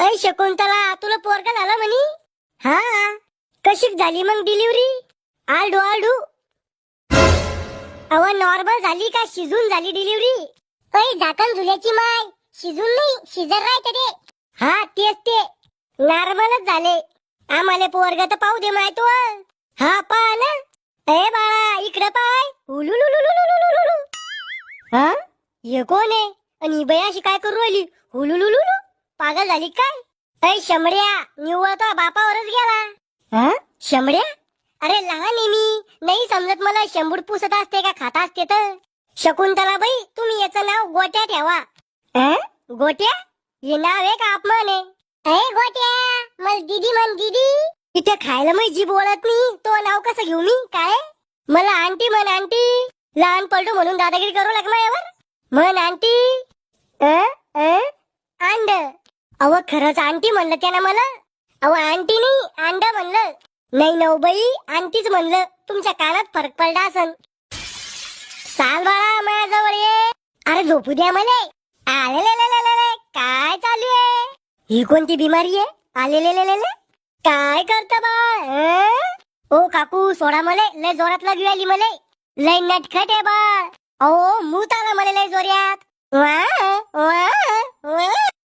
ऐ शकुंतला, तुला पोरगा झाला म्हणी? हा. कशी झाली मग डिलिव्हरी? आलडू आलडू. अव नॉर्मल झाली का शिजून झाली डिलिव्हरी? ऐ झाकण झुल्याची माय, शिजून नाही शिजर राहते ते. हा तेच ते, नॉर्मलच झाले. आम्हाला पोरगा तर पाहू दे माय तू. हा पहा ना. ए बाळा इकडे पाय. हुलुलुलुलुलुलुलु. हा हे कोण आहे? आणि ही बाई अशी काय करू राहिली? हुलुलुलुलु. पागल झाली काय? ऐ शंभड्या, निव्वळ तो बापावरच गेला. हा शंभड्या? अरे लहान आहे मी, नाही समजत मला शंभूड पुसत असते का खात असते तर. शकुंतला बाई, तुम्ही याचं नाव गोट्या ठेवा. गोट्या? हे नाव आहे का अपमान आहे? ए गोट्या, मला दीदी म्हण दीदी. इथे खायला मी जीभ ओळत नाही, तो नाव कसं घेऊ मी? काय मला आंटी म्हण आंटी. लहान पलटू म्हणून दादागिरी करू लाग माझ्यावर. म्हण आंटी. अंड. अव खरंच आंटी म्हणलं त्यानं मला. अव आंटी नाही अंड म्हणलं. नाही नव बाई, आंटीच म्हणलं. तुमच्या कानात फरक पडला असन. चाल बाळा माझ्याजवळ ये. अरे झोपू द्या मला. आलेले काय चालू आहे? ही कोणती बिमारी आहे? आलेले काय करता बा? ओ काकू सोडा मले, लय जोरात लागली आली मले. लय नटखट आहे बा. अहो मूत आला मला लय जोऱ्यात. वा वा वा.